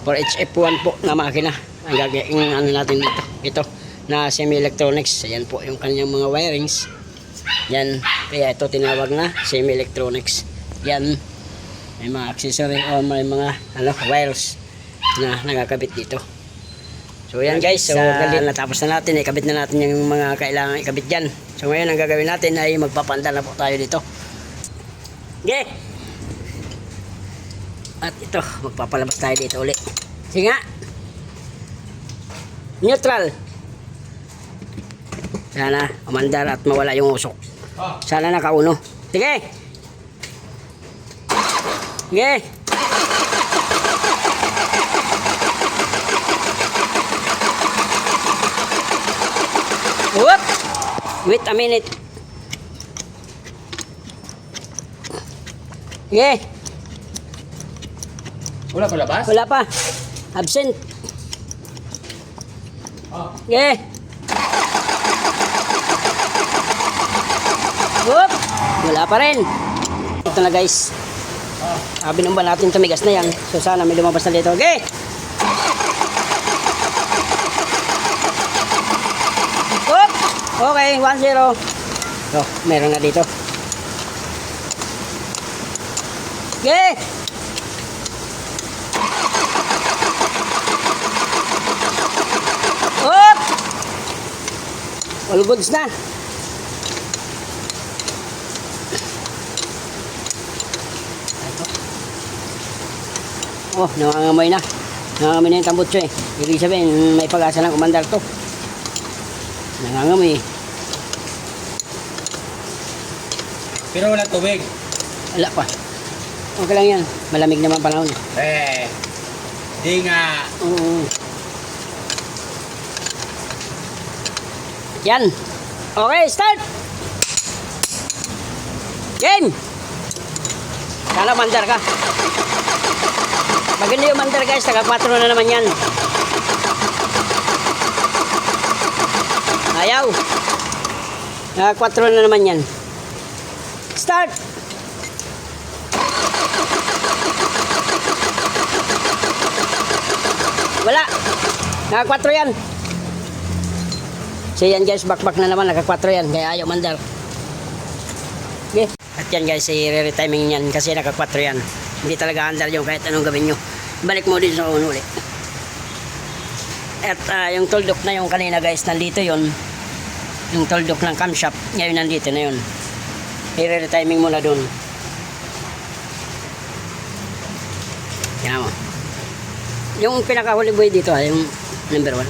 for HF1 po na makina ang gagawin ano natin dito. Ito na semi-electronics. Ayan po yung kanyang mga wirings. Yan, kaya ito tinawag na semi-electronics. Yan, may mga accessory o may mga wires na nakakabit dito. So yan guys, so natapos na natin, ikabit na natin yung mga kailangan ikabit dyan. So ngayon ang gagawin natin ay magpapandal na po tayo dito. Okay. At ito, magpapalabas tayo dito ulit. Sige nga. Neutral. Sana umandar at mawala yung usok. Sana nakauno. Sige. Sige. Whoop. Wait a minute. Sige. Wala pa labas? Wala pa. Absent. Sige. Whoop. Wala pa rin. Ito na guys. Binumba natin tumigas na yan. So sana may lumabas na dito. Okay. Whoop. Okay, 1-0. So, meron na dito. Okay. Whoop. All goods na. Oh, nangangamoy na. Nangangamoy na yung tambutso eh. Ibig sabihin, may pag-asa ng umandar to. Nangangamoy eh. Pero wala tubig. Wala pa. Okay lang yan. Malamig naman panahon. Di nga. Yan. Okay, start! Game! Sana umandar ka. Pag hindi umandar guys, taga 4 na naman yan. Ayaw. Taga 4 na naman yan. Start! Wala. Taga 4 yan. So yan guys, back na naman, naka 4 yan. Kaya ayaw umandar. Okay. At yan guys, i-re-timing yan kasi naka 4 yan. Hindi talaga andar yung kahit anong gawin nyo. Balik mo din sa uno ulit. At yung tuldok na yung kanina guys, nandito yon. Yung tuldok ng camshaft, ngayon nandito na yun. I-re-timing mo na dun. Yan mo. Yung pinakahuli boy dito, yung number 1.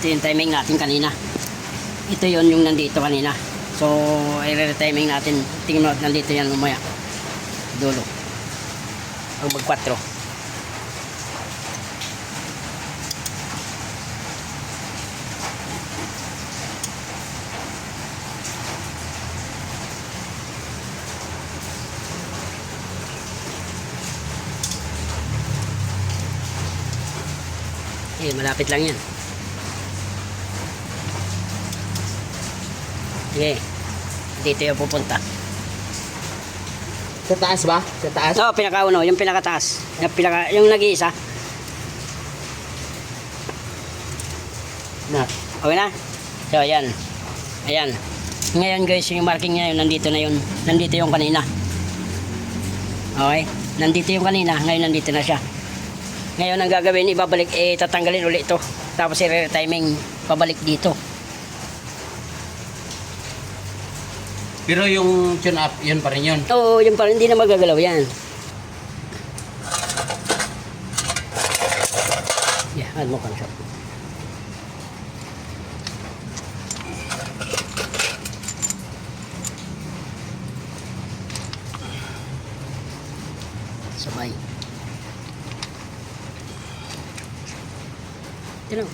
Ito yung timing natin kanina. Ito yon yung nandito kanina. So, i-re-timing natin. Tingin mo, nandito yan lumaya. Dulo. Pag mag-4. Malapit lang yan. Okay. Dito yung pupunta. Sa taas ba? Sa taas? Oo, pinakauno. Yung pinakataas. Yung nag-iisa. Na. Okay na? So, ayan. Ayan. Ngayon guys, yung marking niya yun, nandito na yun. Nandito yung kanina. Okay? Nandito yung kanina. Ngayon nandito na siya. Ngayon ang gagawin, ibabalik, tatanggalin ulit ito. Tapos i-timing, pabalik dito. Pero yung tune up, yun pa rin yun. Oo, yun pa rin, hindi na magagalaw yan. Yeah, add mo kang shot. Sabay. Ito.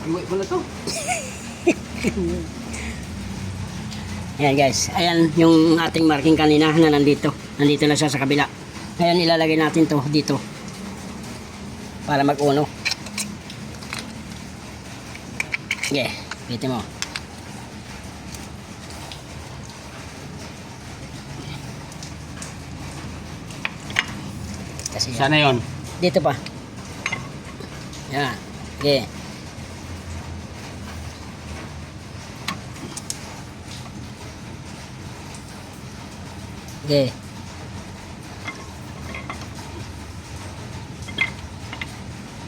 Iwi ko na to. Ayan guys, ayan yung ating marking kanina na nandito. Nandito na siya sa kabila. Ngayon ilalagay natin to dito. Para mag-uno. Okay, piti mo. kasi. Sana yon. Dito pa. Yan. Okay. Okay.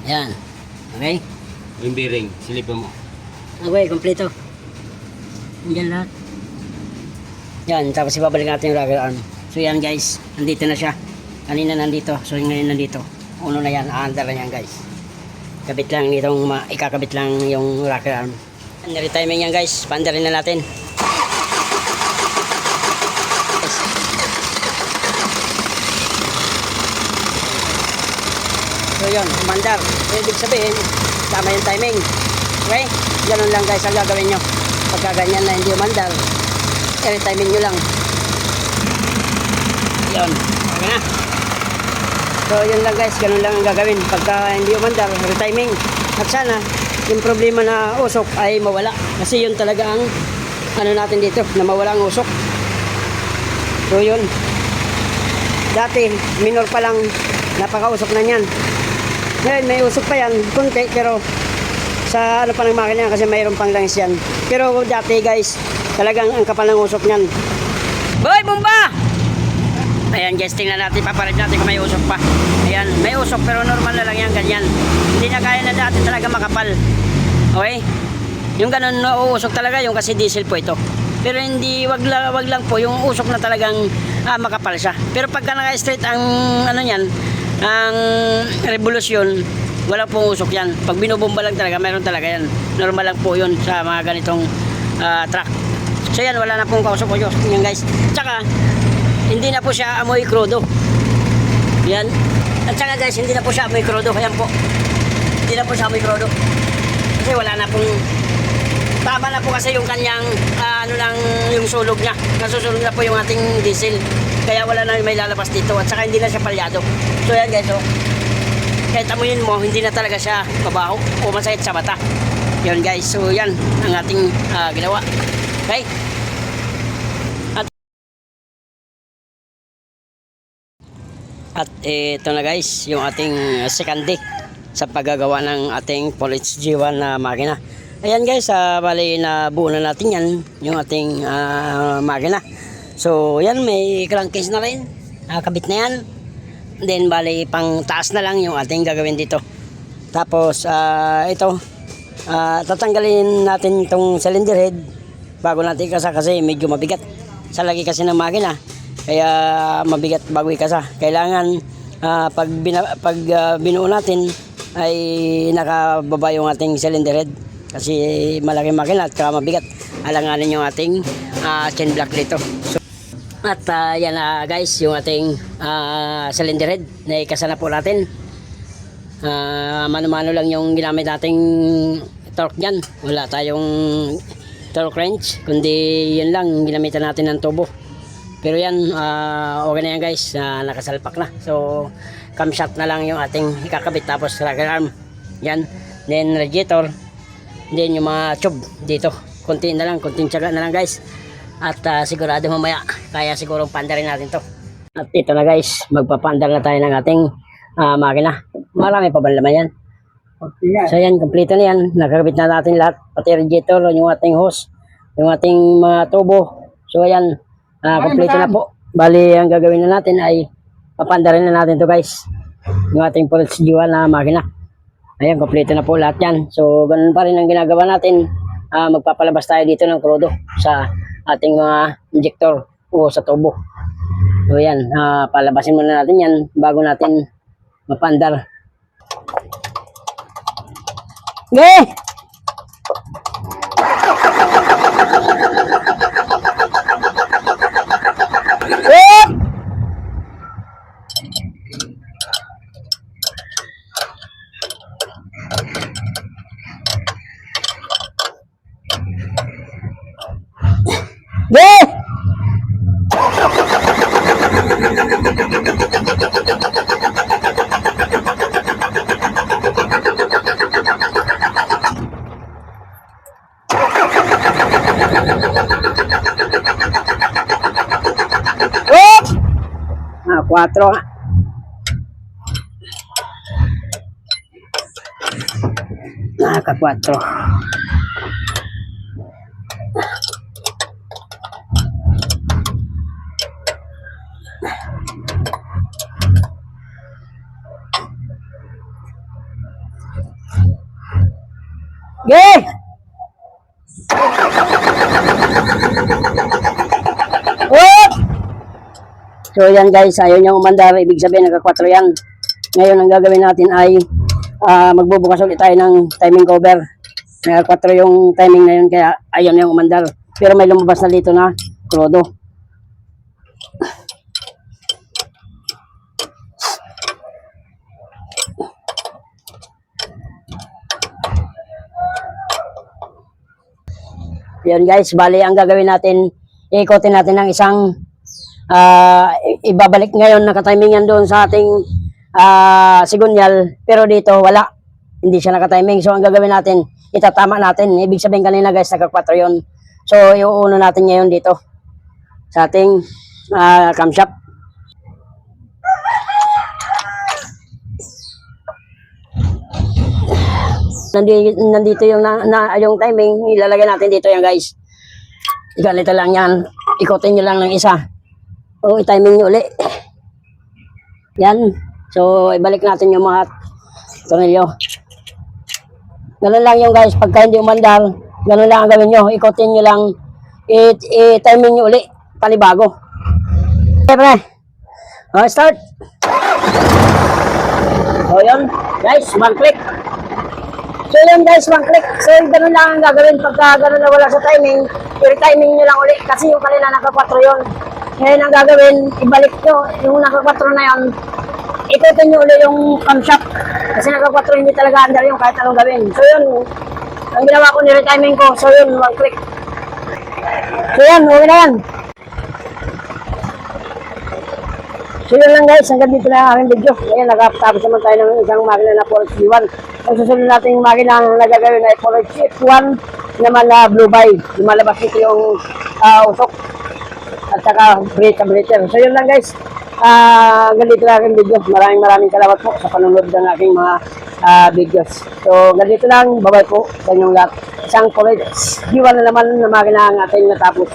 Yan. Okay. Yung bearing, silipin mo. Okay, kompleto. Yan lahat. Yan, tapos ibabalik natin yung rocker arm. So yan guys, nandito na siya. Kanina nandito, so ngayon nandito. Uno na yan, aandar na yan guys. Kabit lang nitong, ikakabit lang yung rocker arm. Niretiming yan guys, paandarin na natin. So yun, umandar. So, ibig sabihin, tama yung timing. Okay? Ganun lang guys ang gagawin nyo. Pagka ganyan na hindi umandar, timing nyo lang. Yun. Okay na. So yun lang guys, ganun lang ang gagawin. Pagka hindi umandar, retiming. At sana, yung problema na usok ay mawala. Kasi yun talaga ang ano natin dito, na mawala ang usok. So yun. Dati, minor pa lang, napaka-usok na yan. Ngayon, may usok pa yan, konti, pero sa ano pa ng makina kasi mayroon pang langis yan. Pero dati guys, talagang ang kapal ng usok niyan. Boy, bomba! Ayan guys, tingnan natin, paparig natin kung may usok pa. Ayan, may usok pero normal na lang yan, ganyan. Hindi na kaya na dati talaga makapal. Okay? Yung ganun na uusok talaga, yung kasi diesel po ito. Pero hindi, wag lang po, yung usok na talagang makapal siya. Pero pagka naka-straight ang ano yan, ang revolusyon, wala pong usok yan. Pag binubomba lang talaga, mayroon talaga yan. Normal lang po yun sa mga ganitong truck. So yan, wala na pong kausok po yan guys. Tsaka, hindi na po siya amoy krudo. Yan. At saka guys, hindi na po siya amoy krudo. Ayan po. Hindi na po siya amoy krudo. Kasi wala na pong, tama na po kasi yung kanyang, ano lang, yung sulog niya. Nasusulog na po yung ating diesel. Kaya wala na may lalabas dito. At saka hindi na siya palyado. So yan guys, oh. Kahit amuyin mo, hindi na talaga siya mabaho o masakit sa mata. Yan guys, so yan ang ating ginawa. Okay? At ito na guys, yung ating second day sa paggagawa ng ating Police G1 na makina. Ayan guys, bali na buo na natin yan, yung ating makina. So yan, may crankcase na rin, kabit na yan. Then bali pang taas na lang yung ating gagawin dito. Tapos ito, tatanggalin natin itong cylinder head bago natin ikasa kasi medyo mabigat. Sa lagi kasi ng makina, kaya mabigat bago ikasa. Kailangan pag binuo natin ay nakababa yung ating cylinder head kasi malaking makina at mabigat. Alanganin yung ating chain block dito. So, at yan guys, yung ating cylinder head na ikasa na po natin. Mano-mano lang yung ginamit nating torque dyan. Wala tayong torque wrench, kundi yun lang ginamitan natin ng tubo. Pero yan, okay na yan guys, nakasalpak na. So camshaft na lang yung ating ikakabit, tapos rocker arm yan, then radiator, then yung mga tube dito. Kunti na lang, kunting tiyaga na lang guys. At sigurado mamaya kaya siguro pandarin natin to. At ito na guys, magpapandar na tayo ng ating makina. Marami pa ba naman yan? So yan, kompleto na yan. Nakakabit na natin lahat, pati radiator, yung ating hose, yung ating mga tubo. So yan, kompleto na po. Bali, ang gagawin na natin ay papandarin na natin to guys, yung ating Police G1 na makina. Ayan, kompleto na po lahat yan. So ganun pa rin ang ginagawa natin. Magpapalabas tayo dito ng krudo sa ating mga injector o sa tubo. So yan, palabasin muna natin yan bago natin mapandar. Okay! Cuatro. naka 4. Ge! Oh! So yan guys, ayaw niyang umandar, ibig sabihin naka 4 yan. Ngayon ang gagawin natin ay magbubukas ulit tayo ng timing cover. Naka 4 yung timing na yun, kaya ayaw niyang umandar. Pero may lumabas na dito na krodo. Yun guys, bali ang gagawin natin, ikotin natin ng isang ibabalik ngayon, nakatiming yan doon sa ating sigunyal, pero dito wala, hindi siya nakatiming. So ang gagawin natin, itatama natin, ibig sabihin kanina guys, naka 4 yun. So iuuno natin ngayon dito sa ating camshaft. Nandito yung yung timing, ilalagay natin dito yan guys. Ganito lang yan, ikotin nyo lang ng isa. O i-timing nyo uli. Yan. So ibalik natin yung mga tornilyo. Ganun lang yung guys, pagka hindi umandar, ganun lang ang gawin nyo, ikotin nyo lang, i-timing nyo uli, panibago. Okay pre, start. So yun guys, 1 click. So yun guys, 1 click. So ganun lang ang gagawin pagka ganun na wala sa timing. I-timing nyo lang ulit kasi yung kanina naka 4 yun. Ngayon ang gagawin, ibalik nyo yung naka 4 na yun. Ikutin nyo ulit yung camshaft. Kasi naka 4 hindi talaga andar yung kahit anong gawin. So yun, ang ginawa ko ni-timing ko. So yun, 1 click. So yan, okay na yan. So yun lang guys, hanggang dito na ang aking video. Ngayon, nakapatapos naman tayo ng isang makina na Forage G1. Ang susunod nating makina na nagagawin ay Forage F1 naman na Blue Bay. Lumalabas dito yung usok at saka breaker. So yun lang guys, hanggang dito na aking video. Maraming salamat po sa panunod ng aking mga videos. So hanggang dito lang, bye bye po sa inyong lahat. Isang Forage G1 na naman na makina ang ating natapos.